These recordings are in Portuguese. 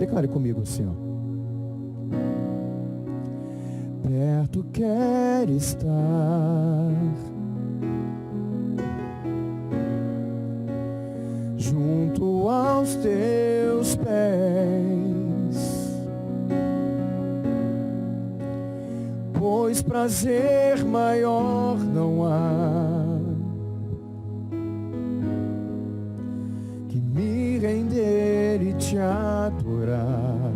Declare comigo assim, ó. Perto quero estar, junto aos teus pés, pois prazer maior não há que me render e te adorar.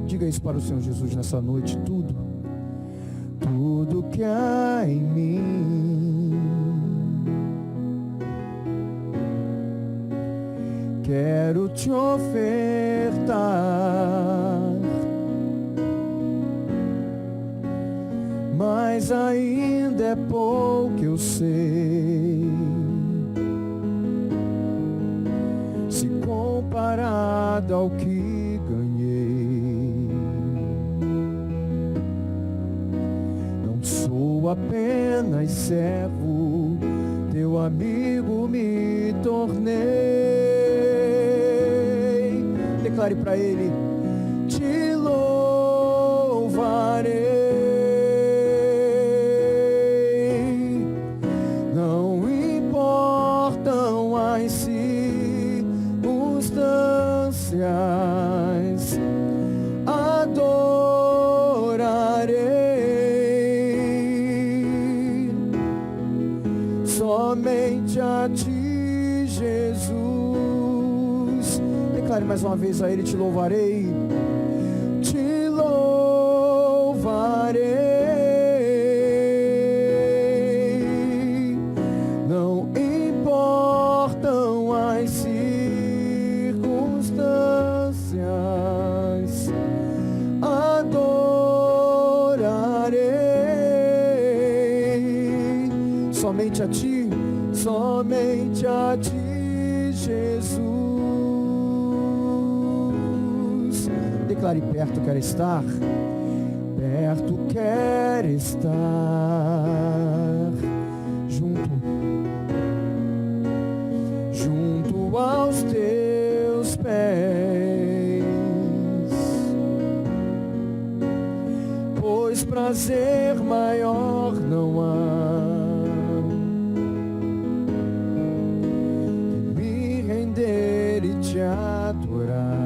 Diga isso para o Senhor Jesus nessa noite. Tudo que há em mim, quero te ofertar, mas ainda é pouco, eu sei, se comparado ao que ganhei. Não sou apenas servo, teu amigo me tornei. Declare para ele: te louvarei. Não importam as circunstâncias, adorarei somente a ti, Jesus. Declare mais uma vez a ele: te louvarei, te louvarei. Não importam as circunstâncias, adorarei somente a ti, somente a ti, Jesus. Declare: perto quero estar, perto quero estar, junto aos teus pés, pois prazer maior não há que me render e te adorar.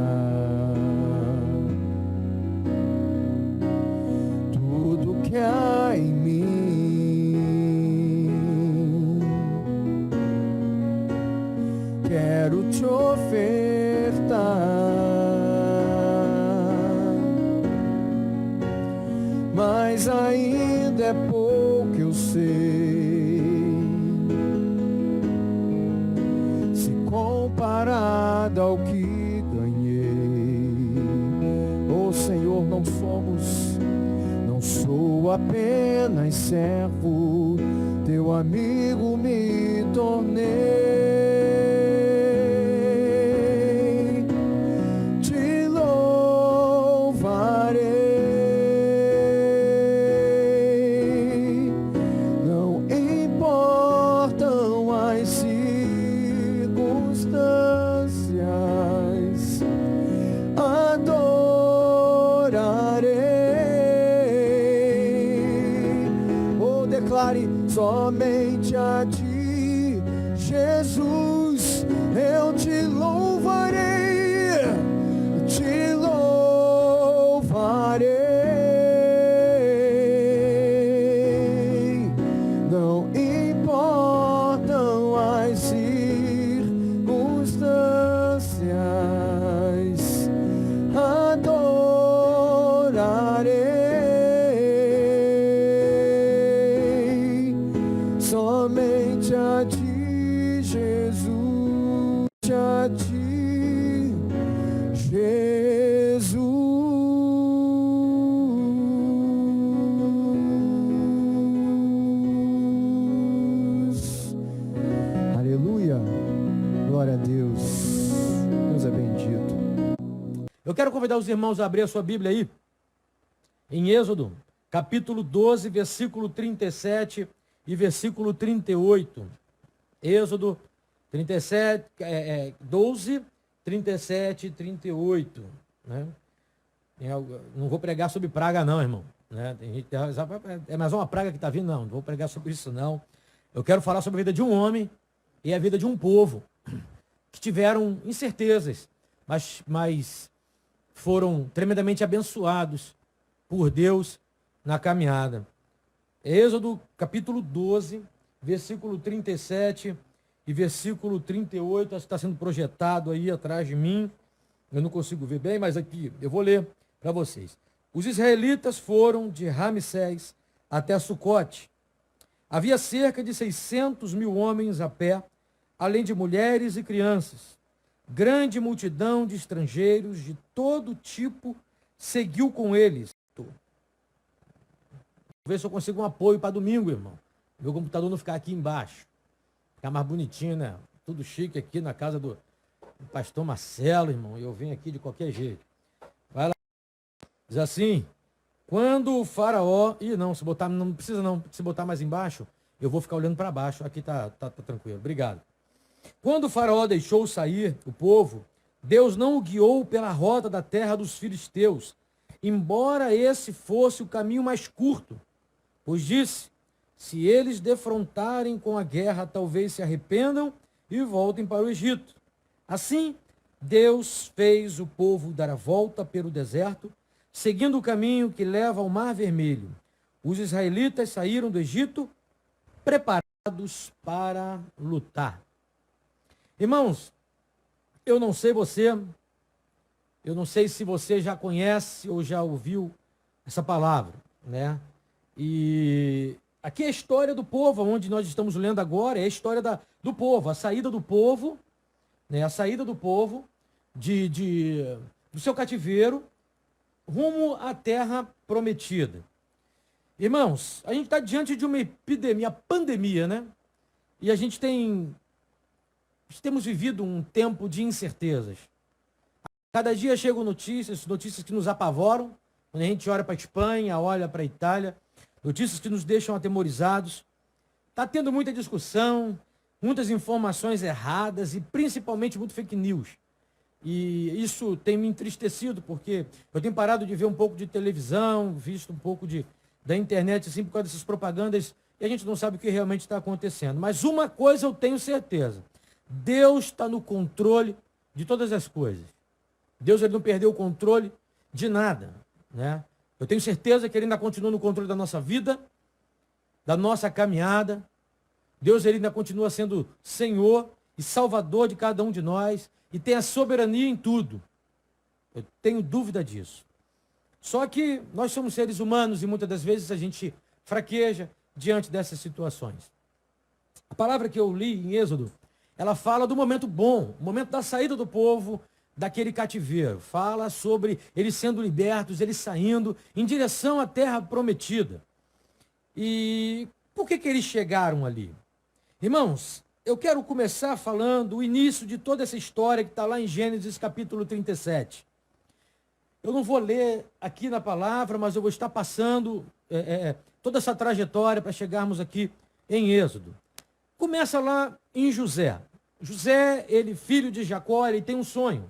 Tudo que há em mim, quero te ofertar, mas ainda é pouco, eu sei, se comparado ao que ganhei. Oh Senhor, não sou apenas servo, teu amigo me tornei. Te louvarei. Não importam as circunstâncias, adorarei. Oh, declare: somente a ti, Jesus, eu te louvarei, te louvarei. Não importam as circunstâncias, adorarei somente a ti, Jesus, a ti, Jesus. Aleluia, glória a Deus, Deus é bendito. Eu quero convidar os irmãos a abrir a sua Bíblia aí, em Êxodo, capítulo 12, versículo 37 e versículo 38. Êxodo 12, 37 e 38. né? Não vou pregar sobre praga não, irmão, né? É mais uma praga que está vindo, não vou pregar sobre isso não. Eu quero falar sobre a vida de um homem e a vida de um povo que tiveram incertezas, mas foram tremendamente abençoados por Deus na caminhada. Êxodo capítulo 12, versículo 37 e versículo 38, está sendo projetado aí atrás de mim. Eu não consigo ver bem, mas aqui eu vou ler para vocês. Os israelitas foram de Ramsés até Sucote. Havia cerca de 600.000 homens a pé, além de mulheres e crianças. Grande multidão de estrangeiros de todo tipo seguiu com eles. Vou ver se eu consigo um apoio para domingo, irmão. Meu computador não ficar aqui embaixo. Ficar mais bonitinho, né? Tudo chique aqui na casa do pastor Marcelo, irmão. E eu venho aqui de qualquer jeito. Vai lá. Diz assim: quando o faraó... não, se botar, não precisa não. Se botar mais embaixo, eu vou ficar olhando para baixo. Aqui tá tranquilo. Obrigado. Quando o faraó deixou sair o povo, Deus não o guiou pela rota da terra dos filisteus, embora esse fosse o caminho mais curto, pois disse: se eles defrontarem com a guerra, talvez se arrependam e voltem para o Egito. Assim, Deus fez o povo dar a volta pelo deserto, seguindo o caminho que leva ao Mar Vermelho. Os israelitas saíram do Egito preparados para lutar. Irmãos, eu não sei se você já conhece ou já ouviu essa palavra, né? E aqui é a história do povo, onde nós estamos lendo agora, é a história do povo, a saída do povo, né? A saída do povo do seu cativeiro rumo à terra prometida. Irmãos, a gente está diante de uma epidemia, pandemia, né? E a gente temos vivido um tempo de incertezas. Cada dia chegam notícias que nos apavoram, quando a gente olha para a Espanha, olha para a Itália, notícias que nos deixam atemorizados. Está tendo muita discussão, muitas informações erradas e principalmente muito fake news. E isso tem me entristecido, porque eu tenho parado de ver um pouco de televisão, visto um pouco da internet, assim, por causa dessas propagandas, e a gente não sabe o que realmente está acontecendo. Mas uma coisa eu tenho certeza: Deus está no controle de todas as coisas. Deus, ele não perdeu o controle de nada, né? Eu tenho certeza que ele ainda continua no controle da nossa vida, da nossa caminhada. Deus, ele ainda continua sendo Senhor e Salvador de cada um de nós e tem a soberania em tudo. Eu tenho dúvida disso. Só que nós somos seres humanos e muitas das vezes a gente fraqueja diante dessas situações. A palavra que eu li em Êxodo, ela fala do momento bom, o momento da saída do povo daquele cativeiro. Fala sobre eles sendo libertos, eles saindo em direção à terra prometida. E por que eles chegaram ali? Irmãos, eu quero começar falando o início de toda essa história que está lá em Gênesis capítulo 37. Eu não vou ler aqui na palavra, mas eu vou estar passando toda essa trajetória para chegarmos aqui em Êxodo. Começa lá em José. José, ele filho de Jacó, ele tem um sonho.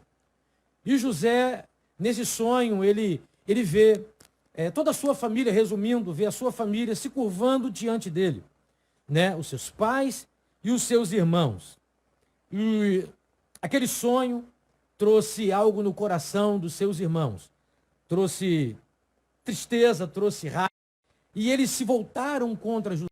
E José, nesse sonho, ele vê toda a sua família, resumindo, vê a sua família se curvando diante dele, né? Os seus pais e os seus irmãos. E aquele sonho trouxe algo no coração dos seus irmãos. Trouxe tristeza, trouxe raiva. E eles se voltaram contra José.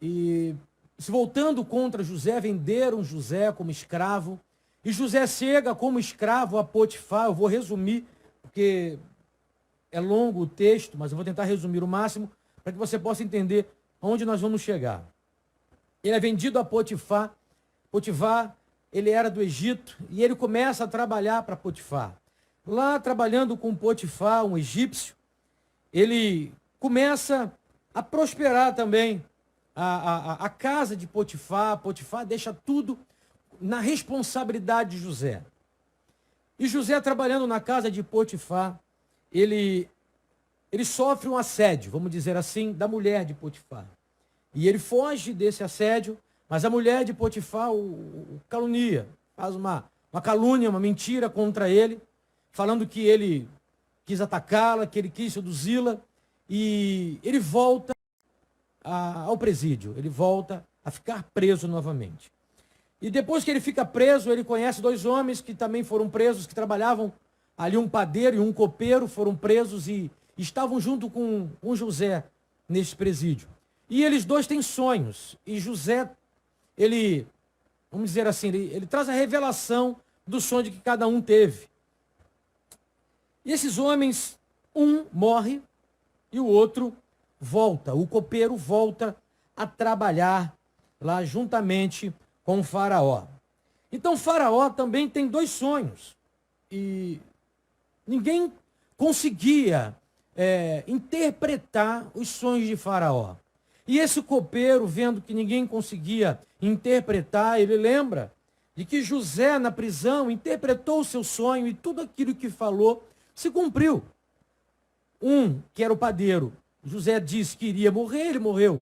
E se voltando contra José, venderam José como escravo. E José chega como escravo a Potifar. Eu vou resumir, porque é longo o texto, mas eu vou tentar resumir o máximo para que você possa entender aonde nós vamos chegar. Ele é vendido a Potifar. Potifar, ele era do Egito e ele começa a trabalhar para Potifar. Lá, trabalhando com Potifar, um egípcio, ele começa a prosperar também. A casa de Potifar deixa tudo na responsabilidade de José. E José, trabalhando na casa de Potifar, ele sofre um assédio, vamos dizer assim, da mulher de Potifar. E ele foge desse assédio, mas a mulher de Potifar o calunia, faz uma calúnia, uma mentira contra ele. falando que ele quis atacá-la, que ele quis seduzi-la, e ele volta ao presídio, ele volta a ficar preso novamente. E depois que ele fica preso, ele conhece dois homens que também foram presos, que trabalhavam ali, um padeiro e um copeiro, foram presos e estavam junto com José nesse presídio. E eles dois têm sonhos, e José, ele, vamos dizer assim, ele traz a revelação do sonho que cada um teve. E esses homens, um morre e o outro volta. O copeiro volta a trabalhar lá juntamente com o faraó. Então Faraó também tem dois sonhos. E ninguém conseguia interpretar os sonhos de Faraó. E esse copeiro, vendo que ninguém conseguia interpretar, ele lembra de que José, na prisão, interpretou o seu sonho e tudo aquilo que falou se cumpriu. Um, que era o padeiro, José disse que iria morrer, ele morreu.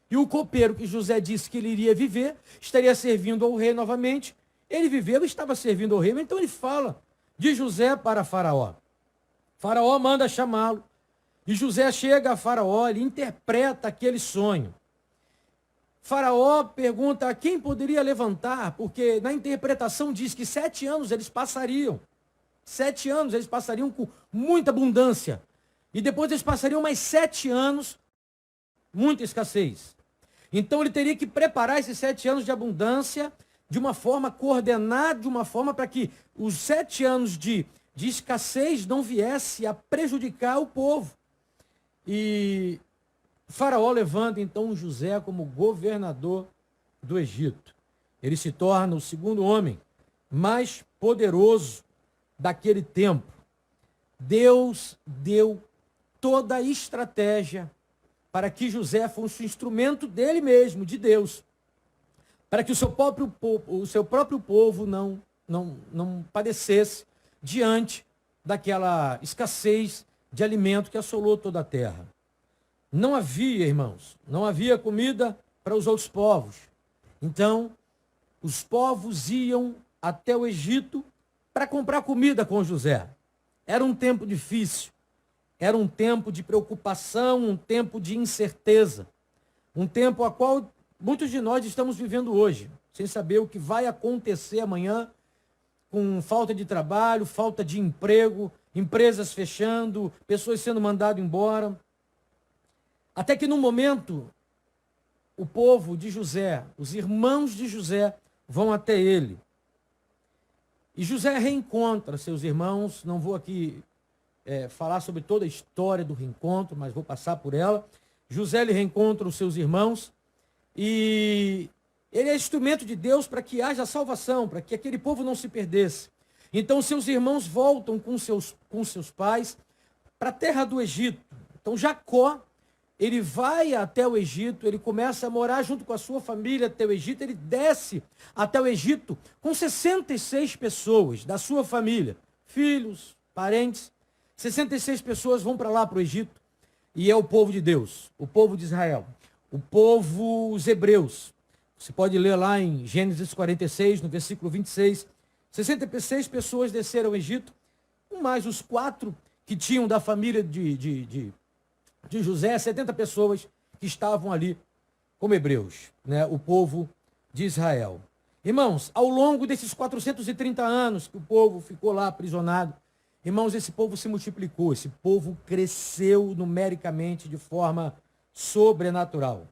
E o copeiro, que José disse que ele iria viver, estaria servindo ao rei novamente. Ele viveu e estava servindo ao rei, então ele fala de José para Faraó. Faraó manda chamá-lo. E José chega a Faraó, ele interpreta aquele sonho. Faraó pergunta a quem poderia levantar, porque na interpretação diz que 7 anos eles passariam. 7 anos eles passariam com muita abundância. E depois eles passariam mais 7 anos, muita escassez. Então ele teria que preparar esses 7 anos de abundância de uma forma coordenada, de uma forma para que os 7 anos de escassez não viesse a prejudicar o povo. E Faraó levanta então José como governador do Egito. Ele se torna o segundo homem mais poderoso daquele tempo. Deus deu toda a estratégia para que José fosse um instrumento dele mesmo, de Deus, para que o seu próprio povo não padecesse diante daquela escassez de alimento que assolou toda a terra. Não havia, irmãos, não havia comida para os outros povos. Então, os povos iam até o Egito para comprar comida com José. Era um tempo difícil, era um tempo de preocupação, um tempo de incerteza, um tempo a qual muitos de nós estamos vivendo hoje, sem saber o que vai acontecer amanhã, com falta de trabalho, falta de emprego, empresas fechando, pessoas sendo mandadas embora. Até que num momento, o povo de José, os irmãos de José, vão até ele. E José reencontra seus irmãos. Não vou aqui falar sobre toda a história do reencontro, mas vou passar por ela. José ele reencontra os seus irmãos e ele é instrumento de Deus para que haja salvação, para que aquele povo não se perdesse. Então seus irmãos voltam com seus pais para a terra do Egito. Então Jacó, ele vai até o Egito, ele começa a morar junto com a sua família até o Egito, ele desce até o Egito com 66 pessoas da sua família, filhos, parentes. 66 pessoas vão para lá, para o Egito, e é o povo de Deus, o povo de Israel, o povo, os hebreus. Você pode ler lá em Gênesis 46, no versículo 26, 66 pessoas desceram ao Egito, mais os 4 que tinham da família de José, 70 pessoas que estavam ali como hebreus, né? O povo de Israel. Irmãos, ao longo desses 430 anos que o povo ficou lá aprisionado, irmãos, esse povo se multiplicou, esse povo cresceu numericamente de forma sobrenatural.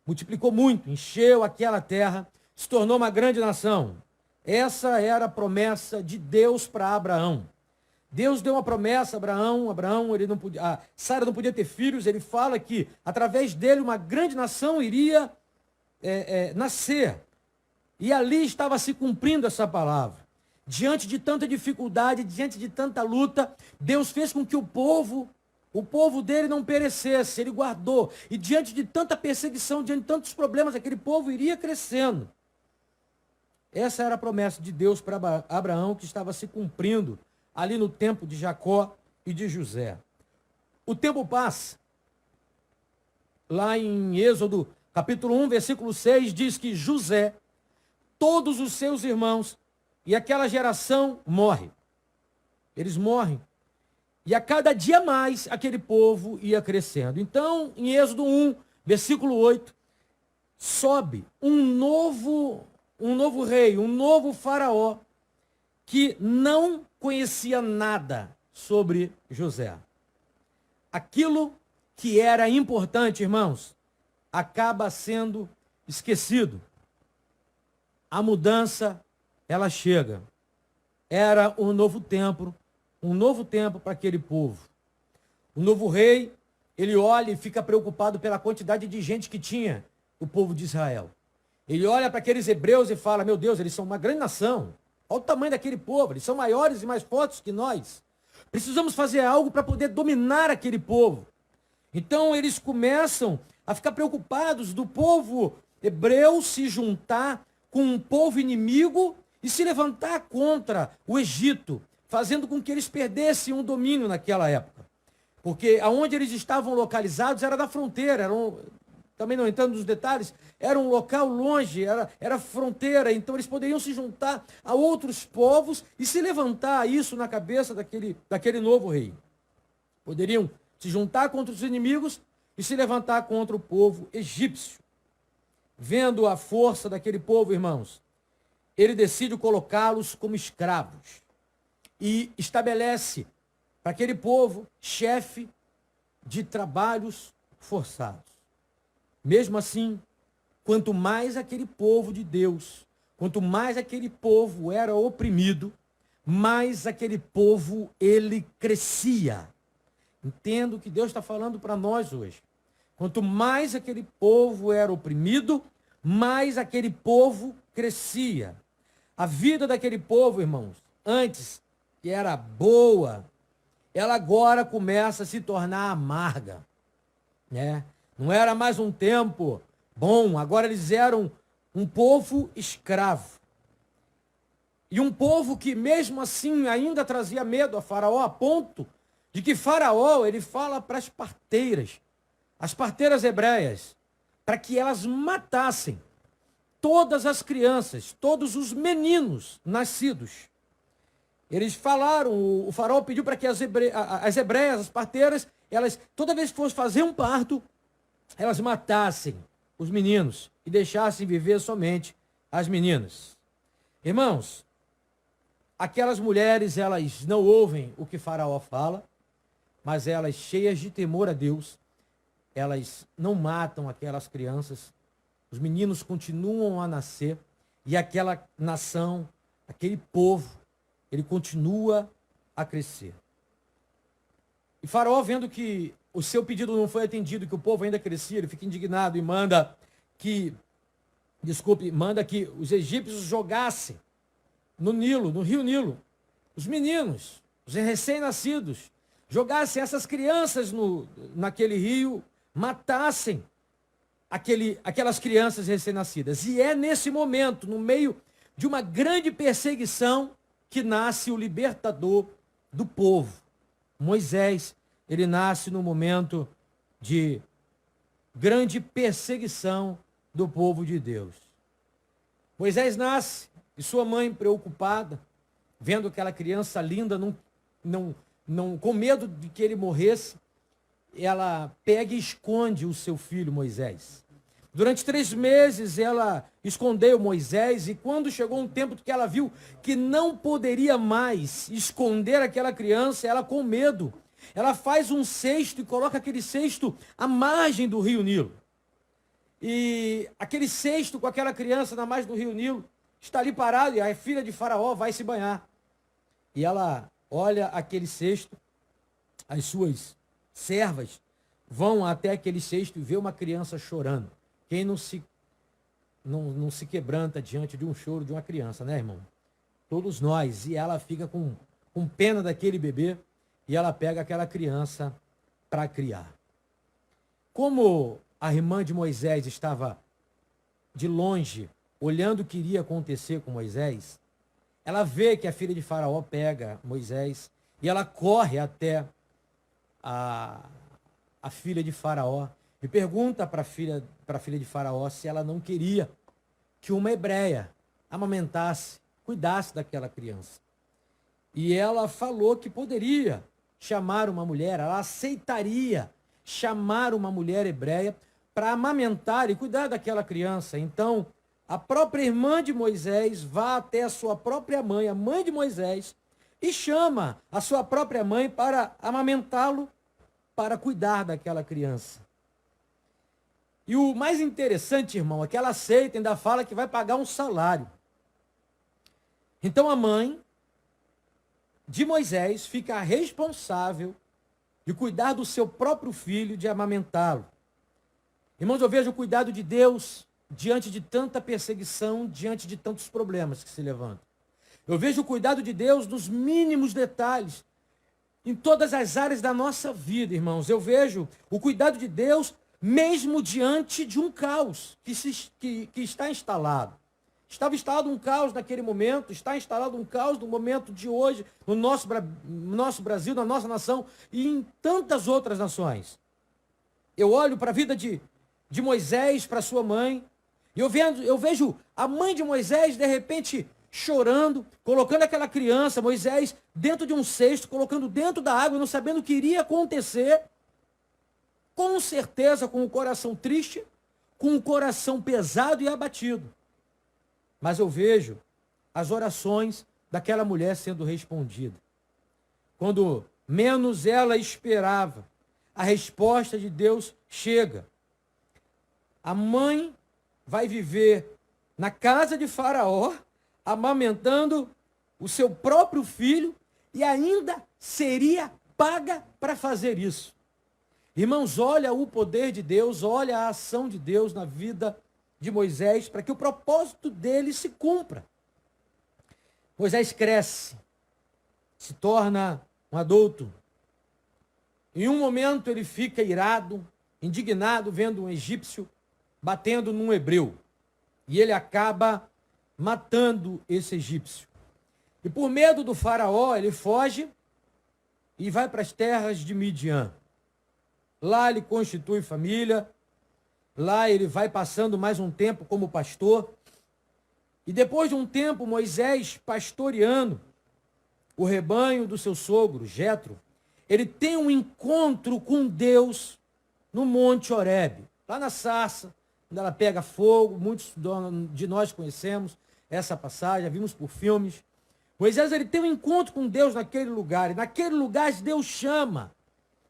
Multiplicou muito, encheu aquela terra, se tornou uma grande nação. Essa era a promessa de Deus para Abraão. Deus deu uma promessa a Abraão, ele não podia, Sara não podia ter filhos, ele fala que através dele uma grande nação iria nascer. E ali estava se cumprindo essa palavra. Diante de tanta dificuldade, diante de tanta luta, Deus fez com que o povo dele não perecesse, ele guardou. E diante de tanta perseguição, diante de tantos problemas, aquele povo iria crescendo. Essa era a promessa de Deus para Abraão, que estava se cumprindo ali no tempo de Jacó e de José. O tempo passa. Lá em Êxodo, capítulo 1, versículo 6, diz que José, todos os seus irmãos e aquela geração morre. eles morrem. E a cada dia mais, aquele povo ia crescendo. Então, em Êxodo 1, versículo 8, sobe um novo rei, um novo faraó, que não conhecia nada sobre José. Aquilo que era importante, irmãos, acaba sendo esquecido. A mudança, ela chega. Era um novo tempo para aquele povo. O novo rei, ele olha e fica preocupado pela quantidade de gente que tinha o povo de Israel. Ele olha para aqueles hebreus e fala, meu Deus, eles são uma grande nação. Olha o tamanho daquele povo, eles são maiores e mais fortes que nós. Precisamos fazer algo para poder dominar aquele povo. Então eles começam a ficar preocupados do povo hebreu se juntar com um povo inimigo e se levantar contra o Egito, fazendo com que eles perdessem um domínio naquela época. Porque aonde eles estavam localizados era da fronteira, também não entrando nos detalhes, era um local longe, era fronteira, então eles poderiam se juntar a outros povos e se levantar isso na cabeça daquele novo rei. Poderiam se juntar contra os inimigos e se levantar contra o povo egípcio. Vendo a força daquele povo, irmãos, ele decide colocá-los como escravos e estabelece para aquele povo chefe de trabalhos forçados. Mesmo assim, quanto mais aquele povo de Deus, quanto mais aquele povo era oprimido, mais aquele povo ele crescia. Entendo o que Deus está falando para nós hoje. Quanto mais aquele povo era oprimido, mais aquele povo crescia. A vida daquele povo, irmãos, antes que era boa, ela agora começa a se tornar amarga, né? Não era mais um tempo bom, agora eles eram um povo escravo. E um povo que mesmo assim ainda trazia medo a Faraó, a ponto de que Faraó, ele fala para as parteiras hebreias, para que elas matassem todas as crianças, todos os meninos nascidos. Eles falaram, o faraó pediu para que as hebreias, as parteiras, elas, toda vez que fosse fazer um parto, elas matassem os meninos e deixassem viver somente as meninas. Irmãos, aquelas mulheres, elas não ouvem o que Faraó fala, mas elas, cheias de temor a Deus, elas não matam aquelas crianças, os meninos continuam a nascer, e aquela nação, aquele povo, ele continua a crescer. E Faraó, vendo que o seu pedido não foi atendido, que o povo ainda crescia, ele fica indignado e manda que os egípcios jogassem no Nilo, no rio Nilo, os meninos, os recém-nascidos, jogassem essas crianças naquele rio, matassem aquelas crianças recém-nascidas. E é nesse momento, no meio de uma grande perseguição, que nasce o libertador do povo. Moisés, ele nasce no momento de grande perseguição do povo de Deus. Moisés nasce e sua mãe, preocupada, vendo aquela criança linda, com medo de que ele morresse, ela pega e esconde o seu filho Moisés. Durante 3 meses ela escondeu Moisés, e quando chegou um tempo que ela viu que não poderia mais esconder aquela criança, ela, com medo, ela faz um cesto e coloca aquele cesto à margem do rio Nilo. E aquele cesto com aquela criança na margem do rio Nilo está ali parado, e a filha de Faraó vai se banhar. E ela olha aquele cesto, as suas servas vão até aquele cesto e vê uma criança chorando. Quem não se quebranta diante de um choro de uma criança, né, irmão? Todos nós. E ela fica com pena daquele bebê, e ela pega aquela criança para criar. Como a irmã de Moisés estava de longe, olhando o que iria acontecer com Moisés, ela vê que a filha de Faraó pega Moisés, e ela corre até a filha de Faraó e pergunta para a filha de Faraó se ela não queria que uma hebreia amamentasse, cuidasse daquela criança. E ela falou que poderia chamar uma mulher, ela aceitaria chamar uma mulher hebreia para amamentar e cuidar daquela criança. Então, a própria irmã de Moisés vai até a sua própria mãe, a mãe de Moisés, e chama a sua própria mãe para amamentá-lo, para cuidar daquela criança. E o mais interessante, irmão, é que ela aceita, ainda fala que vai pagar um salário. Então a mãe de Moisés fica responsável de cuidar do seu próprio filho, de amamentá-lo. Irmãos, eu vejo o cuidado de Deus diante de tanta perseguição, diante de tantos problemas que se levantam. Eu vejo o cuidado de Deus nos mínimos detalhes, em todas as áreas da nossa vida, irmãos. Eu vejo o cuidado de Deus mesmo diante de um caos que está instalado. Estava instalado um caos naquele momento, está instalado um caos no momento de hoje, no nosso Brasil, na nossa nação e em tantas outras nações. Eu olho para a vida de Moisés, para sua mãe, e eu vejo a mãe de Moisés, de repente, chorando, colocando aquela criança, Moisés, dentro de um cesto, colocando dentro da água, não sabendo o que iria acontecer, com certeza com o coração triste, com o coração pesado e abatido. Mas eu vejo as orações daquela mulher sendo respondidas. Quando menos ela esperava, a resposta de Deus chega. A mãe vai viver na casa de Faraó, amamentando o seu próprio filho e ainda seria paga para fazer isso. Irmãos, olha o poder de Deus, olha a ação de Deus na vida de Moisés para que o propósito dele se cumpra. Moisés cresce, se torna um adulto. Em um momento ele fica irado, indignado, vendo um egípcio batendo num hebreu. E ele acaba matando esse egípcio. E por medo do faraó, ele foge e vai para as terras de Midian. Lá ele constitui família, lá ele vai passando mais um tempo como pastor. E depois de um tempo, Moisés pastoreando o rebanho do seu sogro, Jetro, ele tem um encontro com Deus no Monte Horebe, lá na sarça, quando ela pega fogo. Muitos de nós conhecemos essa passagem, já vimos por filmes. Moisés, ele tem um encontro com Deus naquele lugar, e naquele lugar Deus chama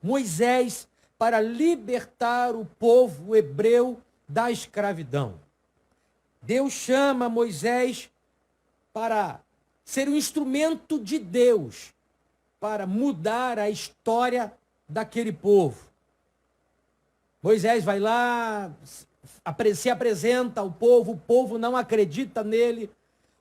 Moisés para libertar o povo hebreu da escravidão. Deus chama Moisés para ser um instrumento de Deus, para mudar a história daquele povo. Moisés vai lá, se apresenta ao povo, o povo não acredita nele,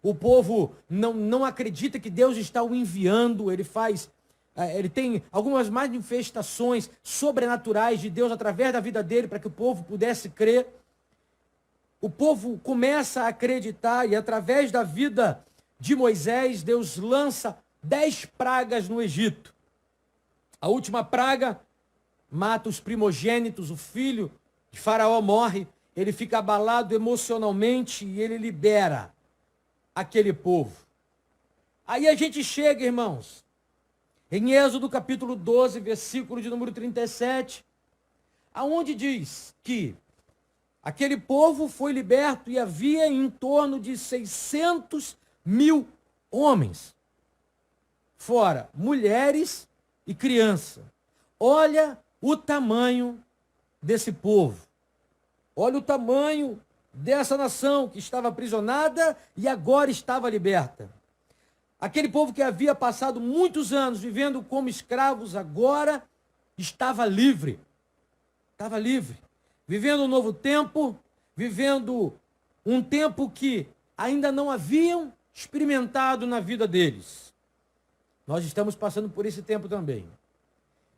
o povo não acredita que Deus está o enviando. Ele tem algumas manifestações sobrenaturais de Deus através da vida dele para que o povo pudesse crer. O povo começa a acreditar e através da vida de Moisés, Deus lança 10 pragas no Egito. A última praga mata os primogênitos, o filho de Faraó morre, ele fica abalado emocionalmente e ele libera aquele povo. Aí a gente chega, irmãos, em Êxodo capítulo 12, versículo de número 37, aonde diz que aquele povo foi liberto e havia em torno de 600.000 homens, fora mulheres e crianças. Olha o tamanho desse povo. Olha o tamanho dessa nação que estava aprisionada e agora estava liberta. Aquele povo que havia passado muitos anos vivendo como escravos, agora estava livre. Estava livre. Vivendo um novo tempo, vivendo um tempo que ainda não haviam experimentado na vida deles. Nós estamos passando por esse tempo também.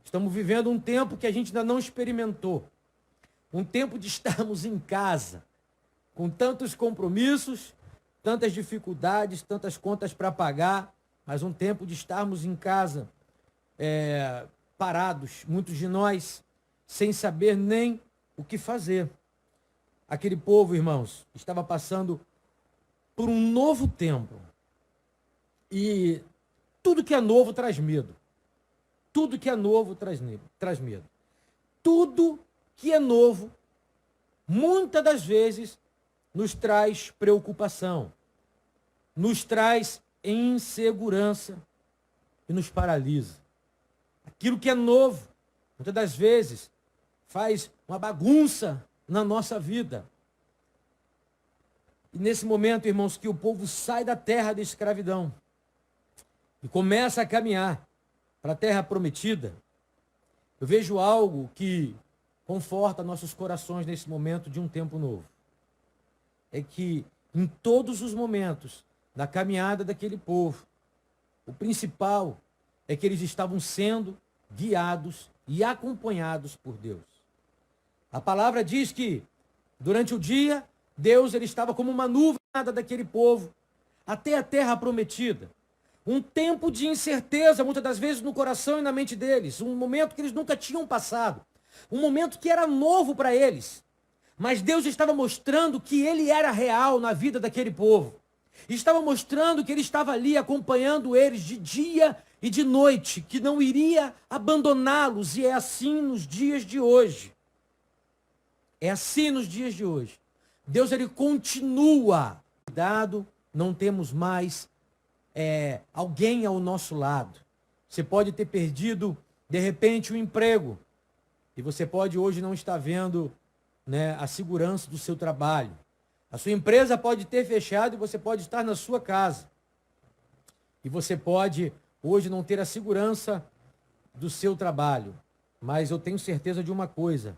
Estamos vivendo um tempo que a gente ainda não experimentou. Um tempo de estarmos em casa, com tantos compromissos, tantas dificuldades, tantas contas para pagar, mas um tempo de estarmos em casa, parados, muitos de nós, sem saber nem o que fazer. Aquele povo, irmãos, estava passando por um novo tempo. E Tudo que é novo traz medo. Tudo que é novo traz medo. Tudo que é novo, muitas das vezes, nos traz preocupação, nos traz insegurança e nos paralisa. Aquilo que é novo, muitas das vezes, faz uma bagunça na nossa vida. E nesse momento, irmãos, que o povo sai da terra da escravidão e começa a caminhar para a terra prometida, eu vejo algo que conforta nossos corações nesse momento de um tempo novo. É que em todos os momentos da caminhada daquele povo, o principal é que eles estavam sendo guiados e acompanhados por Deus. A palavra diz que durante o dia, Deus ele estava como uma nuvem daquele povo até a terra prometida. Um tempo de incerteza, muitas das vezes, no coração e na mente deles. Um momento que eles nunca tinham passado. Um momento que era novo para eles. Mas Deus estava mostrando que ele era real na vida daquele povo. Estava mostrando que ele estava ali acompanhando eles de dia e de noite, que não iria abandoná-los. E é assim nos dias de hoje. É assim nos dias de hoje. Deus ele continua. Cuidado, não temos mais alguém ao nosso lado. Você pode ter perdido, de repente, o emprego. E você pode hoje não estar vendo, né, a segurança do seu trabalho. A sua empresa pode ter fechado e você pode estar na sua casa. E você pode hoje não ter a segurança do seu trabalho. Mas eu tenho certeza de uma coisa.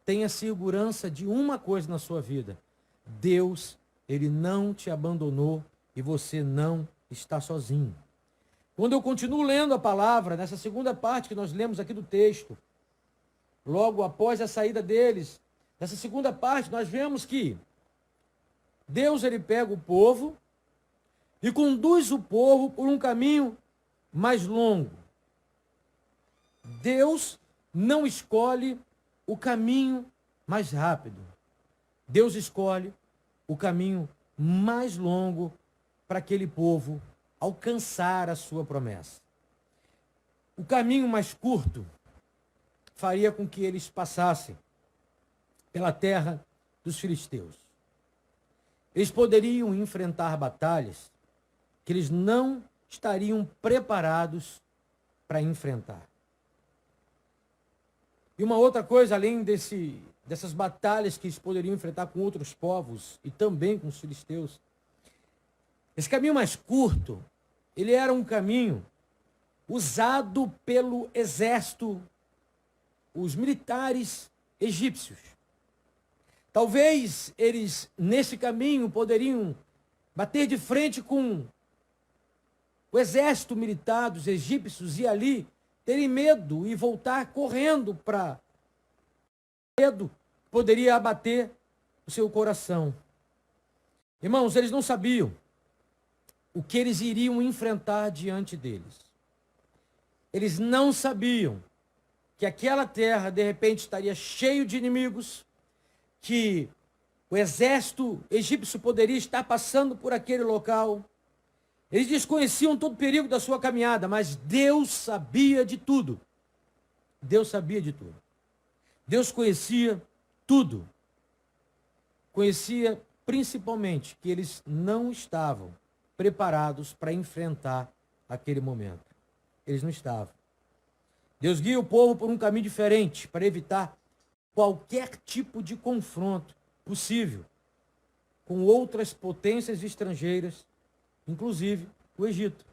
Tenha segurança de uma coisa na sua vida. Deus, ele não te abandonou e você não está sozinho. Quando eu continuo lendo a palavra, nessa segunda parte que nós lemos aqui do texto, logo após a saída deles, nessa segunda parte nós vemos que Deus ele pega o povo e conduz o povo por um caminho mais longo. Deus não escolhe o caminho mais rápido. Deus escolhe o caminho mais longo para aquele povo alcançar a sua promessa. O caminho mais curto faria com que eles passassem pela terra dos filisteus. Eles poderiam enfrentar batalhas que eles não estariam preparados para enfrentar. E uma outra coisa, além dessas batalhas que eles poderiam enfrentar com outros povos e também com os filisteus, esse caminho mais curto, ele era um caminho usado pelo exército, os militares egípcios. Talvez eles, nesse caminho, poderiam bater de frente com o exército militar dos egípcios e ali terem medo e voltar correndo para... Medo poderia abater o seu coração. Irmãos, eles não sabiam o que eles iriam enfrentar diante deles. Eles não sabiam que aquela terra, de repente, estaria cheio de inimigos, que o exército egípcio poderia estar passando por aquele local. Eles desconheciam todo o perigo da sua caminhada, mas Deus sabia de tudo. Deus sabia de tudo. Deus conhecia tudo. Conhecia principalmente que eles não estavam preparados para enfrentar aquele momento. Eles não estavam. Deus guia o povo por um caminho diferente para evitar qualquer tipo de confronto possível com outras potências estrangeiras, inclusive o Egito.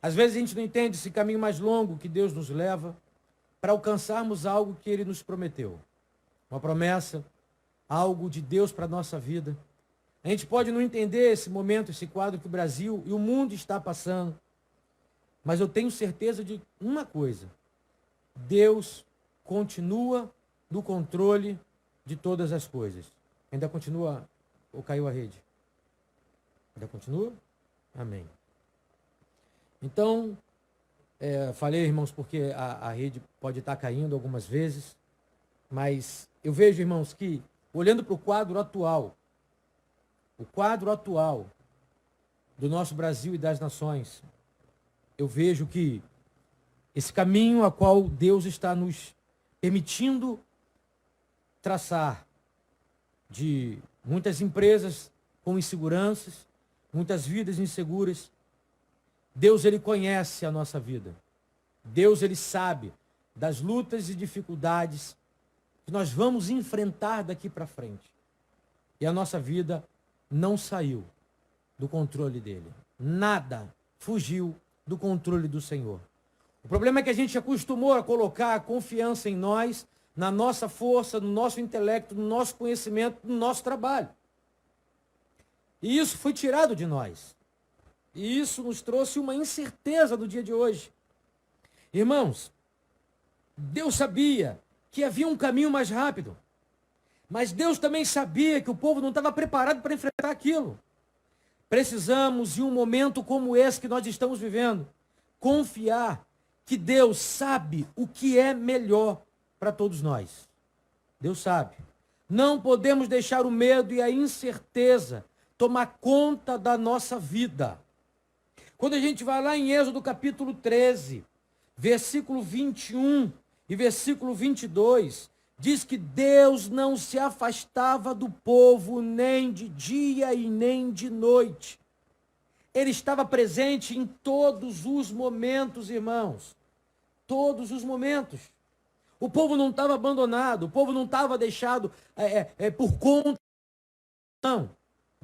Às vezes a gente não entende esse caminho mais longo que Deus nos leva para alcançarmos algo que Ele nos prometeu. Uma promessa, algo de Deus para a nossa vida. A gente pode não entender esse momento, esse quadro que o Brasil e o mundo está passando, mas eu tenho certeza de uma coisa: Deus continua no controle de todas as coisas. Ainda continua ou caiu a rede? Ainda continua? Amém. Então, falei, irmãos, porque a rede pode estar caindo algumas vezes, mas eu vejo, irmãos, que olhando para o quadro atual do nosso Brasil e das nações, eu vejo que esse caminho a qual Deus está nos permitindo traçar, de muitas empresas com inseguranças, muitas vidas inseguras, Deus, ele conhece a nossa vida. Deus, ele sabe das lutas e dificuldades que nós vamos enfrentar daqui para frente. E a nossa vida não saiu do controle dele. Nada fugiu do controle do Senhor. O problema é que a gente acostumou a colocar a confiança em nós, na nossa força, no nosso intelecto, no nosso conhecimento, no nosso trabalho. E isso foi tirado de nós. E isso nos trouxe uma incerteza no dia de hoje. Irmãos, Deus sabia que havia um caminho mais rápido. Mas Deus também sabia que o povo não estava preparado para enfrentar aquilo. Precisamos, em um momento como esse que nós estamos vivendo, confiar que Deus sabe o que é melhor para todos nós. Deus sabe. Não podemos deixar o medo e a incerteza tomar conta da nossa vida. Quando a gente vai lá em Êxodo capítulo 13, versículo 21 e versículo 22, diz que Deus não se afastava do povo nem de dia e nem de noite. Ele estava presente em todos os momentos, irmãos. Todos os momentos. O povo não estava abandonado, o povo não estava deixado por conta. Não.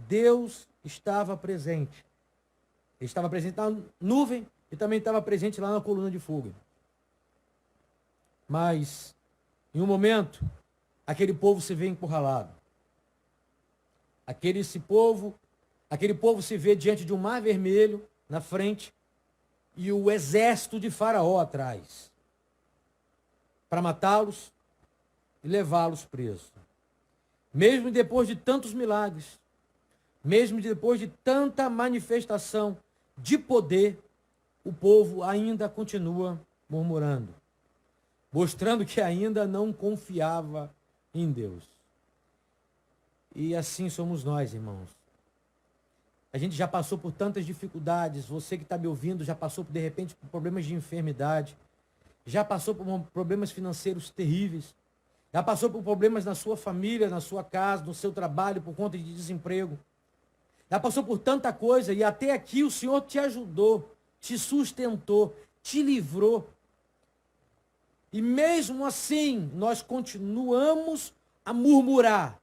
Deus estava presente. Ele estava presente na nuvem e também estava presente lá na coluna de fogo. Mas, em um momento, aquele povo se vê encurralado. Aquele povo se vê diante de um mar vermelho na frente e o exército de Faraó atrás, para matá-los e levá-los presos. Mesmo depois de tantos milagres, mesmo depois de tanta manifestação de poder, o povo ainda continua murmurando, mostrando que ainda não confiava em Deus. E assim somos nós, irmãos. A gente já passou por tantas dificuldades, você que está me ouvindo já passou, de repente, por problemas de enfermidade, já passou por problemas financeiros terríveis, já passou por problemas na sua família, na sua casa, no seu trabalho, por conta de desemprego. Já passou por tanta coisa e até aqui o Senhor te ajudou, te sustentou, te livrou. E mesmo assim, nós continuamos a murmurar,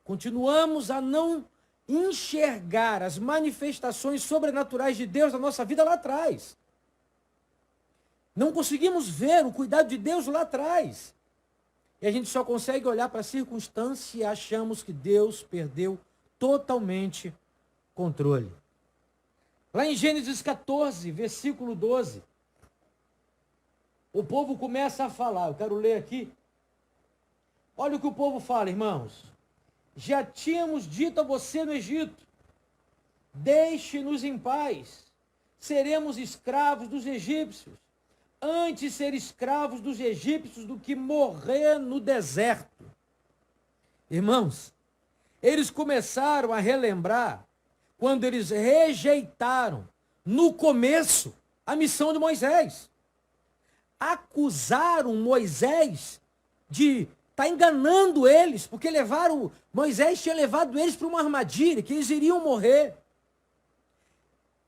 continuamos a não enxergar as manifestações sobrenaturais de Deus na nossa vida lá atrás. Não conseguimos ver o cuidado de Deus lá atrás. E a gente só consegue olhar para a circunstância e achamos que Deus perdeu totalmente controle. Lá em Gênesis 14, versículo 12, o povo começa a falar. Eu quero ler aqui. Olha o que o povo fala, irmãos. Já tínhamos dito a você no Egito, deixe-nos em paz, seremos escravos dos egípcios. Antes ser escravos dos egípcios do que morrer no deserto. Irmãos, eles começaram a relembrar quando eles rejeitaram, no começo, a missão de Moisés. Acusaram Moisés de estar enganando eles, porque Moisés tinha levado eles para uma armadilha, que eles iriam morrer.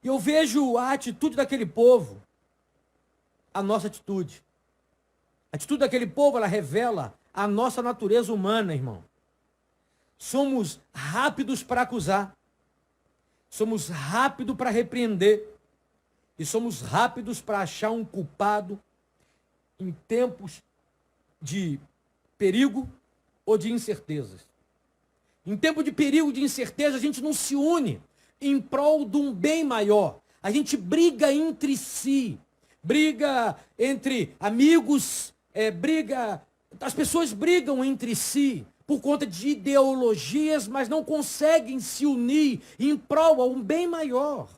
E eu vejo a atitude daquele povo, a nossa atitude. A atitude daquele povo, ela revela a nossa natureza humana, irmão. Somos rápidos para acusar, somos rápidos para repreender, e somos rápidos para achar um culpado em tempos de perigo ou de incertezas. Em tempo de perigo e de incerteza, a gente não se une em prol de um bem maior. A gente briga entre si, briga entre amigos, as pessoas brigam entre si por conta de ideologias, mas não conseguem se unir em prol a um bem maior.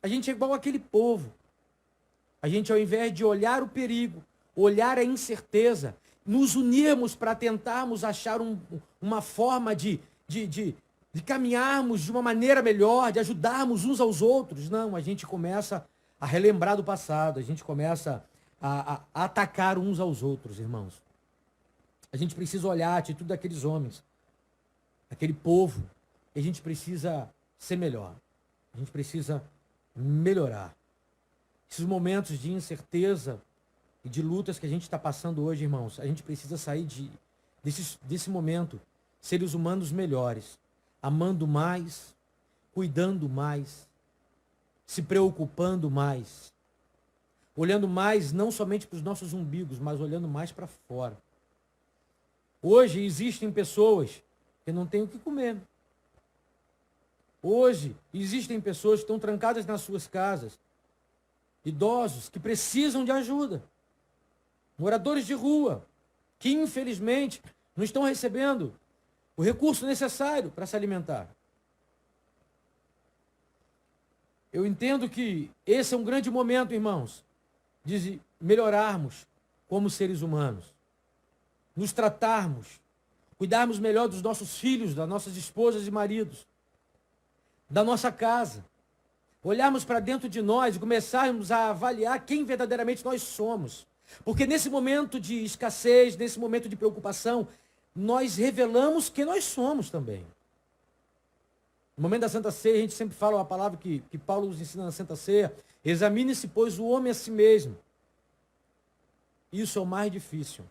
A gente é igual aquele povo. A gente, ao invés de olhar o perigo, olhar a incerteza, nos unirmos para tentarmos achar uma forma de caminharmos de uma maneira melhor, de ajudarmos uns aos outros. Não, a gente começa a relembrar do passado, a gente começa a atacar uns aos outros, irmãos. A gente precisa olhar a atitude daqueles homens, aquele povo, e a gente precisa ser melhor. A gente precisa melhorar. Esses momentos de incerteza e de lutas que a gente está passando hoje, irmãos, a gente precisa sair desse momento, seres humanos melhores, amando mais, cuidando mais, se preocupando mais, olhando mais não somente para os nossos umbigos, mas olhando mais para fora. Hoje existem pessoas que não têm o que comer. Hoje existem pessoas que estão trancadas nas suas casas, idosos que precisam de ajuda, moradores de rua, que infelizmente não estão recebendo o recurso necessário para se alimentar. Eu entendo que esse é um grande momento, irmãos, de melhorarmos como seres humanos, nos tratarmos, cuidarmos melhor dos nossos filhos, das nossas esposas e maridos, da nossa casa, olharmos para dentro de nós e começarmos a avaliar quem verdadeiramente nós somos. Porque nesse momento de escassez, nesse momento de preocupação, nós revelamos quem nós somos também. No momento da Santa Ceia, a gente sempre fala uma palavra que Paulo nos ensina na Santa Ceia: examine-se, pois, o homem a si mesmo. Isso é o mais difícil.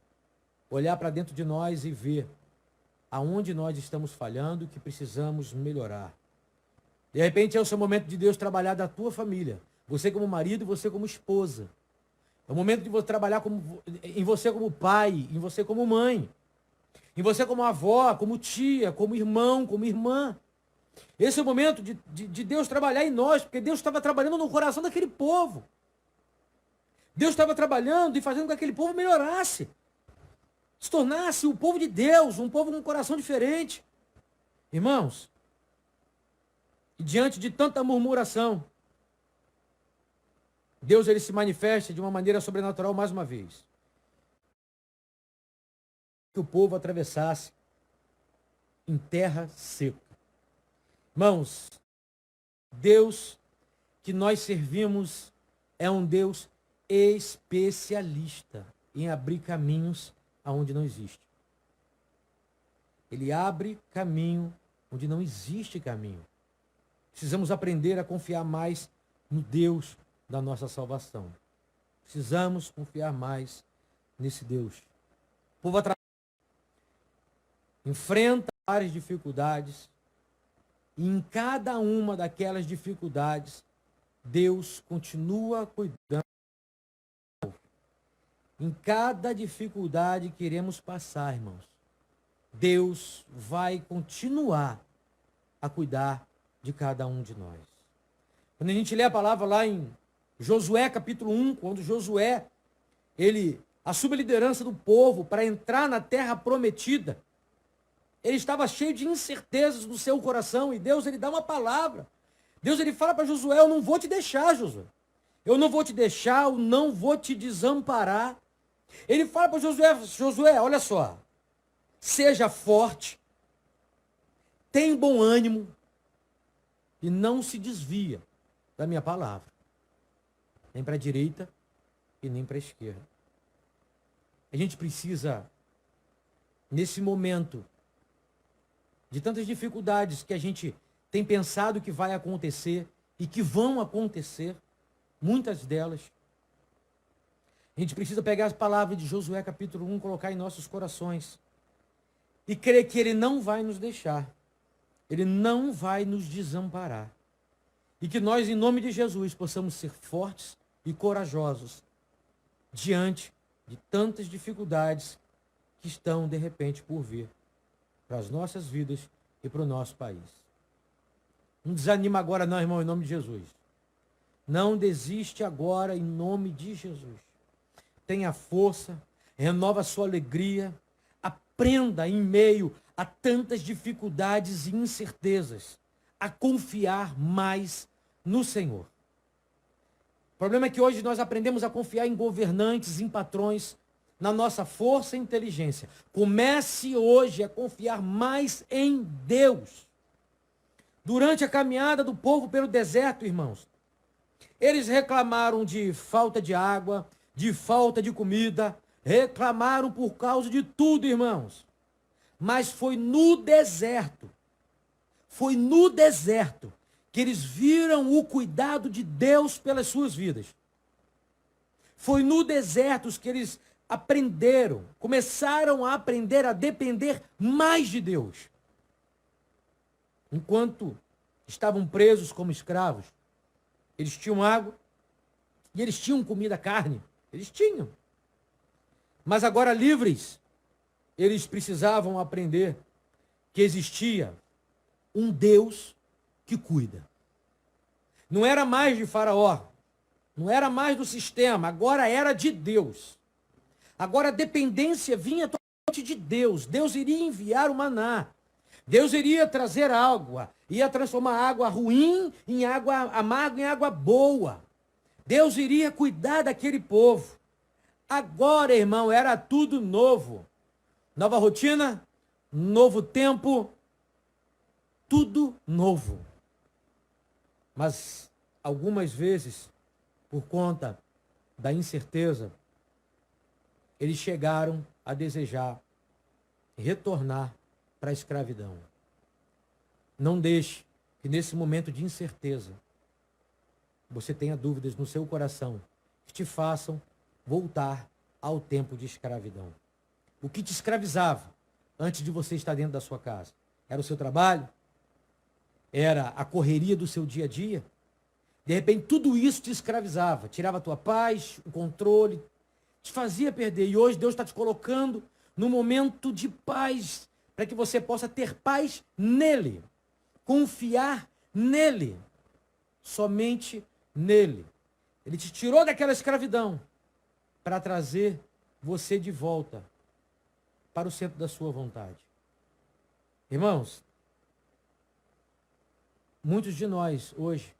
Olhar para dentro de nós e ver aonde nós estamos falhando e que precisamos melhorar. De repente é o seu momento de Deus trabalhar da tua família. Você como marido e você como esposa. É o momento de você trabalhar em você como pai, em você como mãe. Em você como avó, como tia, como irmão, como irmã. Esse é o momento de Deus trabalhar em nós, porque Deus estava trabalhando no coração daquele povo. Deus estava trabalhando e fazendo com que aquele povo melhorasse. Se tornasse o povo de Deus, um povo com um coração diferente. Irmãos, e diante de tanta murmuração, Deus ele se manifesta de uma maneira sobrenatural mais uma vez. Que o povo atravessasse em terra seca. Irmãos, Deus que nós servimos é um Deus especialista em abrir caminhos aonde não existe. Ele abre caminho onde não existe caminho. Precisamos aprender a confiar mais no Deus da nossa salvação. Precisamos confiar mais nesse Deus. O povo enfrenta várias dificuldades, e em cada uma daquelas dificuldades, Deus continua cuidando. Em cada dificuldade que iremos passar, irmãos, Deus vai continuar a cuidar de cada um de nós. Quando a gente lê a palavra lá em Josué capítulo 1, quando Josué, ele assume a liderança do povo para entrar na terra prometida, ele estava cheio de incertezas no seu coração, e Deus ele dá uma palavra. Deus ele fala para Josué: eu não vou te deixar, Josué. Eu não vou te deixar, eu não vou te desamparar. Ele fala para Josué: Josué, olha só, seja forte, tem bom ânimo e não se desvia da minha palavra, nem para a direita e nem para a esquerda. A gente precisa, nesse momento de tantas dificuldades que a gente tem pensado que vai acontecer e que vão acontecer, muitas delas, a gente precisa pegar as palavras de Josué capítulo 1, colocar em nossos corações e crer que ele não vai nos deixar, ele não vai nos desamparar, e que nós, em nome de Jesus, possamos ser fortes e corajosos diante de tantas dificuldades que estão, de repente, por vir para as nossas vidas e para o nosso país. Não desanima agora não, irmão, em nome de Jesus. Não desiste agora, em nome de Jesus. Tenha força, renova a sua alegria, aprenda em meio a tantas dificuldades e incertezas a confiar mais no Senhor. O problema é que hoje nós aprendemos a confiar em governantes, em patrões, na nossa força e inteligência. Comece hoje a confiar mais em Deus. Durante a caminhada do povo pelo deserto, irmãos, Eles reclamaram de falta de água, de falta de comida, reclamaram por causa de tudo, irmãos. Mas foi no deserto que eles viram o cuidado de Deus pelas suas vidas. Foi no deserto que eles começaram a aprender a depender mais de Deus. Enquanto estavam presos como escravos, eles tinham água e eles tinham comida, carne. Eles tinham. Mas agora livres, eles precisavam aprender que existia um Deus que cuida. Não era mais de Faraó, não era mais do sistema, agora era de Deus. Agora a dependência vinha totalmente de Deus. Deus iria enviar o maná. Deus iria trazer água, ia transformar água ruim em água amarga, em água boa. Deus iria cuidar daquele povo. Agora, irmão, era tudo novo. Nova rotina, novo tempo, tudo novo. Mas algumas vezes, por conta da incerteza, eles chegaram a desejar retornar para a escravidão. Não deixe que nesse momento de incerteza você tenha dúvidas no seu coração que te façam voltar ao tempo de escravidão. O que te escravizava antes de você estar dentro da sua casa? Era o seu trabalho? Era a correria do seu dia a dia? De repente tudo isso te escravizava, tirava a tua paz, o controle, te fazia perder. E hoje Deus está te colocando no momento de paz, para que você possa ter paz nele, confiar nele, somente nele. Ele te tirou daquela escravidão para trazer você de volta para o centro da sua vontade. Irmãos, muitos de nós hoje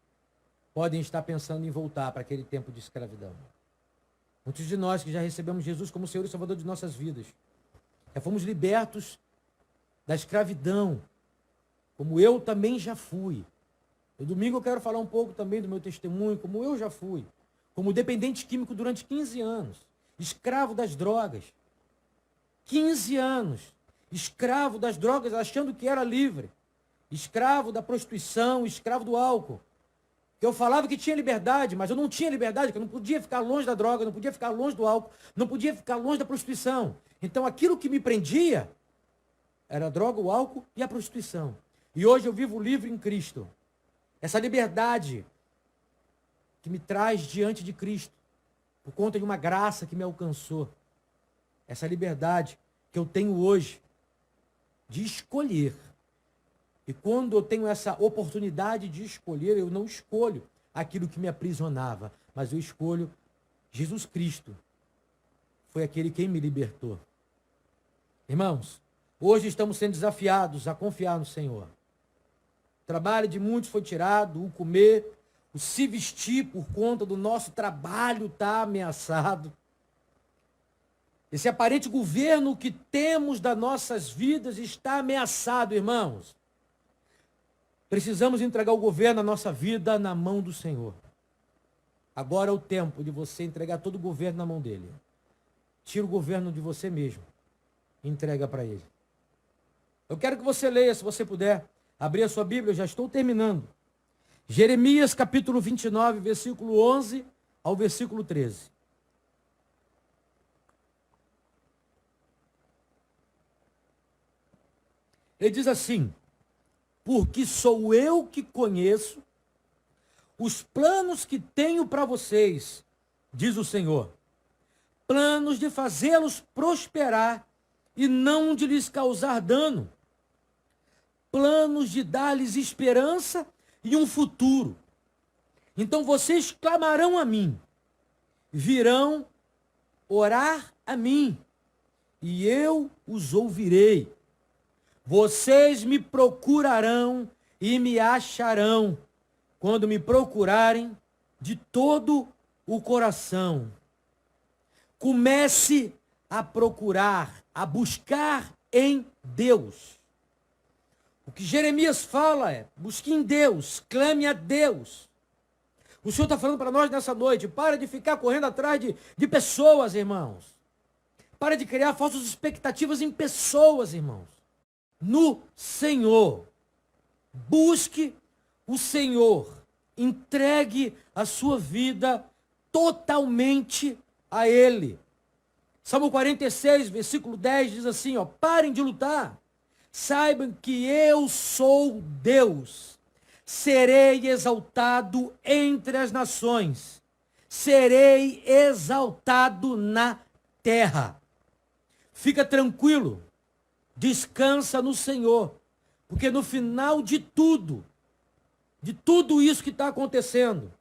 podem estar pensando em voltar para aquele tempo de escravidão. Muitos de nós que já recebemos Jesus como Senhor e Salvador de nossas vidas, já fomos libertos da escravidão, como eu também já fui. No domingo eu quero falar um pouco também do meu testemunho, como eu já fui, como dependente químico durante 15 anos, escravo das drogas. 15 anos, escravo das drogas, achando que era livre, escravo da prostituição, escravo do álcool. Eu falava que tinha liberdade, mas eu não tinha liberdade, que eu não podia ficar longe da droga, não podia ficar longe do álcool, não podia ficar longe da prostituição. Então aquilo que me prendia era a droga, o álcool e a prostituição. E hoje eu vivo livre em Cristo. Essa liberdade que me traz diante de Cristo, por conta de uma graça que me alcançou. Essa liberdade que eu tenho hoje de escolher. E quando eu tenho essa oportunidade de escolher, eu não escolho aquilo que me aprisionava, mas eu escolho Jesus Cristo. Foi aquele quem me libertou. Irmãos, hoje estamos sendo desafiados a confiar no Senhor. O trabalho de muitos foi tirado, o comer, o se vestir por conta do nosso trabalho está ameaçado. Esse aparente governo que temos das nossas vidas está ameaçado, irmãos. Precisamos entregar o governo da nossa vida na mão do Senhor. Agora é o tempo de você entregar todo o governo na mão dele. Tira o governo de você mesmo e entrega para ele. Eu quero que você leia, se você puder, abrir a sua Bíblia, eu já estou terminando. Jeremias capítulo 29, versículo 11 ao versículo 13. Ele diz assim: porque sou eu que conheço os planos que tenho para vocês, diz o Senhor. Planos de fazê-los prosperar e não de lhes causar dano. Planos de dar-lhes esperança e um futuro. Então vocês clamarão a mim, virão orar a mim, e eu os ouvirei. Vocês me procurarão e me acharão, quando me procurarem de todo o coração. Comece a procurar, a buscar em Deus. O que Jeremias fala é: busque em Deus, clame a Deus. O Senhor está falando para nós nessa noite, para de ficar correndo atrás de pessoas, irmãos. Para de criar falsas expectativas em pessoas, irmãos. No Senhor. Busque o Senhor. Entregue a sua vida totalmente a Ele. Salmo 46, versículo 10 diz assim, parem de lutar. Saibam que eu sou Deus. Serei exaltado entre as nações. Serei exaltado na terra. Fica tranquilo. Descansa no Senhor. Porque no final de tudo isso que está acontecendo,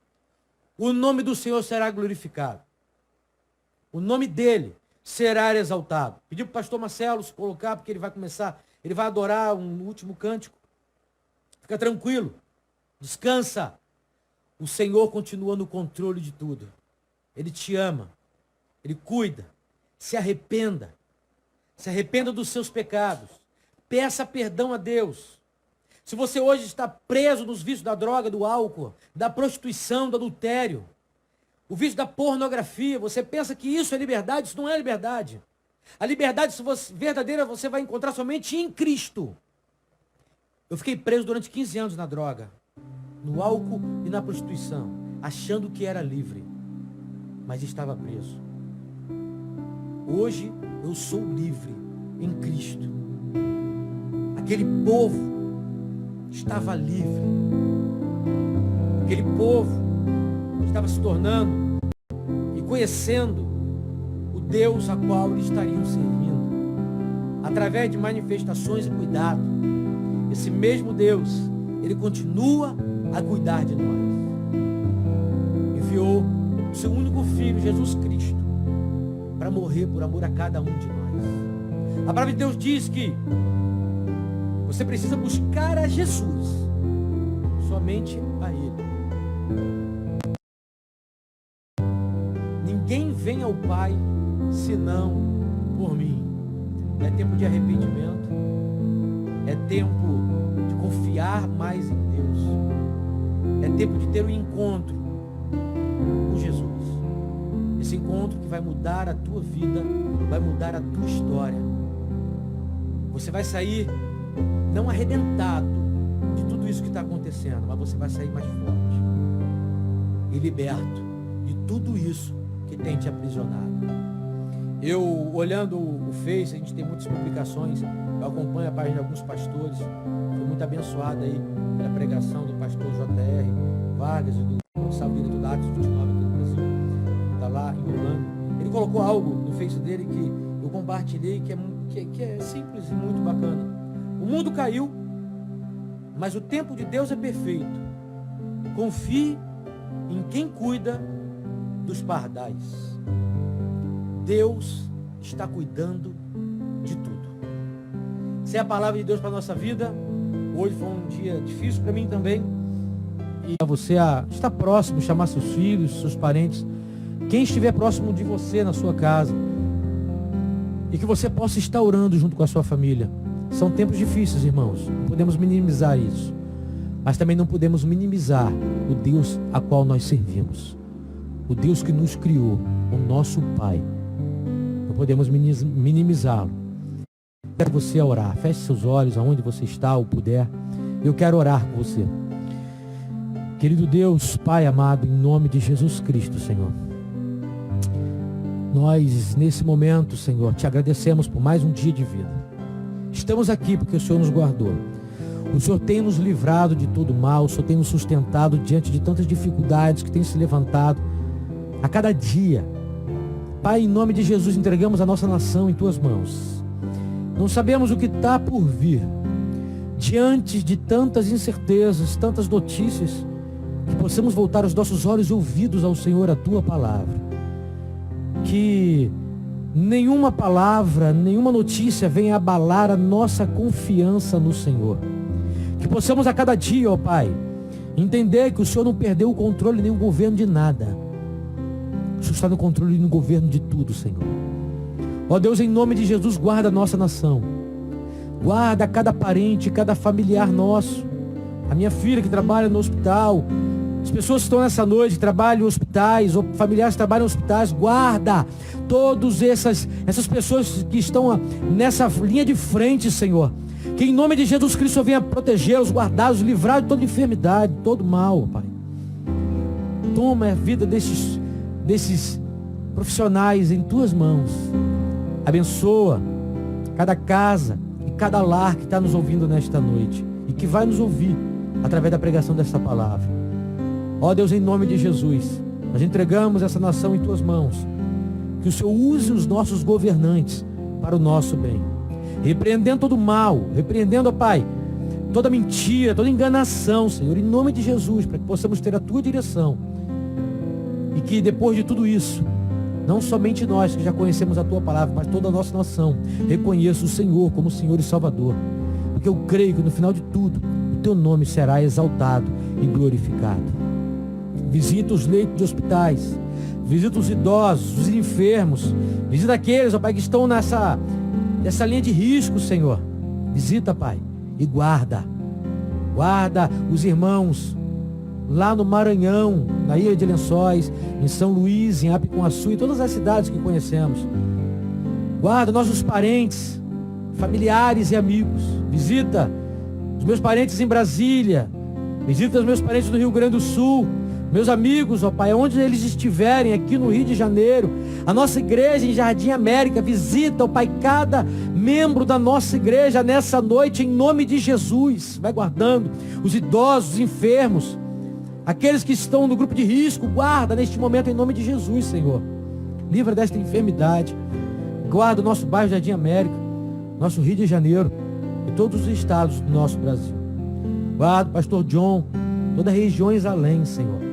o nome do Senhor será glorificado. O nome dele será exaltado. Pedi para o pastor Marcelo se colocar, porque ele vai adorar um último cântico. Fica tranquilo. Descansa. O Senhor continua no controle de tudo. Ele te ama. Ele cuida. Se arrependa. Se arrependa dos seus pecados. Peça perdão a Deus. Se você hoje está preso nos vícios da droga, do álcool, da prostituição, do adultério, o vício da pornografia, você pensa que isso é liberdade, isso não é liberdade. A liberdade verdadeira você vai encontrar somente em Cristo. Eu fiquei preso durante 15 anos na droga, no álcool e na prostituição, achando que era livre, mas estava preso. Hoje eu sou livre em Cristo. Aquele povo estava livre. Aquele povo estava se tornando e conhecendo o Deus a qual eles estariam servindo. Através de manifestações e cuidado. Esse mesmo Deus, ele continua a cuidar de nós. Enviou o seu único filho, Jesus Cristo, para morrer por amor a cada um de nós. A palavra de Deus diz que você precisa buscar a Jesus, somente a Ele. Ninguém vem ao Pai senão por mim. É tempo de arrependimento, é tempo de confiar mais em Deus, é tempo de ter um encontro com Jesus. Esse encontro que vai mudar a tua vida, vai mudar a tua história. Você vai sair não arrebentado de tudo isso que está acontecendo, mas você vai sair mais forte e liberto de tudo isso que tem te aprisionado. Eu, olhando o Face, a gente tem muitas publicações, eu acompanho a página de alguns pastores, fui muito abençoado aí pela pregação do pastor J.R. Vargas e do Gonçalo, diretor da Atos 29 aqui no Brasil, está lá em Orlando. Ele colocou algo no Face dele que eu compartilhei, que é simples e muito bacana. O mundo caiu, mas o tempo de Deus é perfeito. Confie em quem cuida dos pardais. Deus está cuidando de tudo. Essa é a palavra de Deus para a nossa vida. Hoje foi um dia difícil para mim também. E para você estar próximo, chamar seus filhos, seus parentes, quem estiver próximo de você na sua casa. E que você possa estar orando junto com a sua família. São tempos difíceis, irmãos. Não podemos minimizar isso. Mas também não podemos minimizar o Deus a qual nós servimos. O Deus que nos criou, o nosso Pai. Não podemos minimizá-lo. Quero você a orar. Feche seus olhos aonde você está ou puder. Eu quero orar com você. Querido Deus, Pai amado, em nome de Jesus Cristo, Senhor. Nós, nesse momento, Senhor, te agradecemos por mais um dia de vida. Estamos aqui porque o Senhor nos guardou. O Senhor tem nos livrado de todo mal. O Senhor tem nos sustentado diante de tantas dificuldades que tem se levantado a cada dia. Pai, em nome de Jesus, entregamos a nossa nação em Tuas mãos. Não sabemos o que está por vir. Diante de tantas incertezas, tantas notícias, que possamos voltar os nossos olhos e ouvidos ao Senhor, a Tua palavra. Que nenhuma palavra, nenhuma notícia venha abalar a nossa confiança no Senhor. Que possamos a cada dia, ó Pai, entender que o Senhor não perdeu o controle nem o governo de nada. O Senhor está no controle e no governo de tudo, Senhor. Ó Deus, em nome de Jesus, guarda a nossa nação. Guarda cada parente, cada familiar nosso. A minha filha que trabalha no hospital, As pessoas que estão nessa noite, trabalham em hospitais, ou familiares que trabalham em hospitais, guarda todas essas pessoas que estão nessa linha de frente, Senhor. Que em nome de Jesus Cristo venha protegê-los, guardá-los, livrar de toda enfermidade, todo mal, Pai. Toma a vida desses profissionais em tuas mãos. Abençoa cada casa e cada lar que está nos ouvindo nesta noite e que vai nos ouvir através da pregação desta palavra. Ó Deus, em nome de Jesus, nós entregamos essa nação em tuas mãos. Que o Senhor use os nossos governantes para o nosso bem. Repreendendo todo mal, repreendendo, ó Pai, toda mentira, toda enganação, Senhor, em nome de Jesus, para que possamos ter a tua direção. E que depois de tudo isso, não somente nós que já conhecemos a tua palavra, mas toda a nossa nação reconheça o Senhor como Senhor e Salvador. Porque eu creio que no final de tudo, o teu nome será exaltado e glorificado. Visita os leitos de hospitais, visita os idosos, os enfermos, visita aqueles, ó Pai, que estão nessa linha de risco, Senhor. Visita, Pai, e guarda os irmãos lá no Maranhão, na Ilha de Lençóis, em São Luís, em Apicuaçu e todas as cidades que conhecemos. Guarda nossos parentes, familiares e amigos. Visita os meus parentes em Brasília, visita os meus parentes no Rio Grande do Sul, meus amigos, ó Pai, onde eles estiverem, aqui no Rio de Janeiro, a nossa igreja em Jardim América, visita, ó Pai, cada membro da nossa igreja nessa noite, em nome de Jesus. Vai guardando os idosos, os enfermos, aqueles que estão no grupo de risco, guarda neste momento em nome de Jesus, Senhor. Livra desta enfermidade. Guarda o nosso bairro Jardim América, nosso Rio de Janeiro e todos os estados do nosso Brasil. Guarda o pastor John, todas as regiões além, Senhor.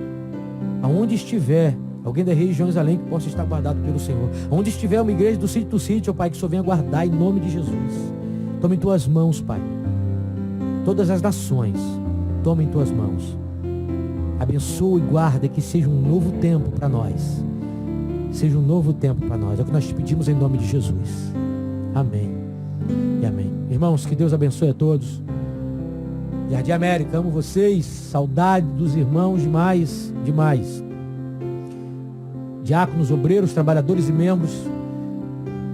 Aonde estiver alguém das regiões além que possa estar guardado pelo Senhor. Onde estiver uma igreja do sítio to sítio, ó Pai, que o Senhor venha guardar em nome de Jesus. Toma em tuas mãos, Pai. Todas as nações, toma em tuas mãos. Abençoa e guarda, que seja um novo tempo para nós. Seja um novo tempo para nós. É o que nós te pedimos em nome de Jesus. Amém e amém. Irmãos, que Deus abençoe a todos. Jardim América, amo vocês. Saudade dos irmãos demais, demais. Diáconos, obreiros, trabalhadores e membros,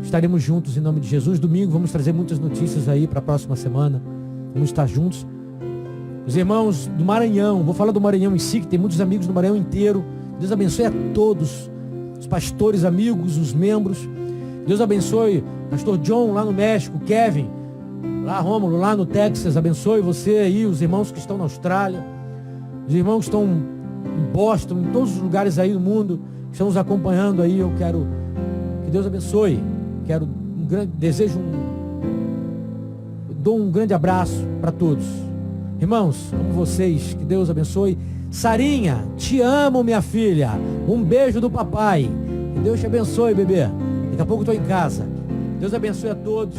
estaremos juntos em nome de Jesus. Domingo vamos trazer muitas notícias aí para a próxima semana. Vamos estar juntos. Os irmãos do Maranhão, vou falar do Maranhão em si, que tem muitos amigos do Maranhão inteiro. Deus abençoe a todos, os pastores, amigos, os membros. Deus abençoe o pastor John lá no México, Kevin, lá Rômulo, lá no Texas. Abençoe você aí, os irmãos que estão na Austrália, os irmãos que estão em Boston, em todos os lugares aí do mundo, que estão nos acompanhando aí. Eu quero que Deus abençoe. Dou um grande abraço para todos. Irmãos, amo vocês, que Deus abençoe. Sarinha, te amo, minha filha. Um beijo do papai. Que Deus te abençoe, bebê. Daqui a pouco eu estou em casa. Deus abençoe a todos.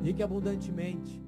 Rique abundantemente.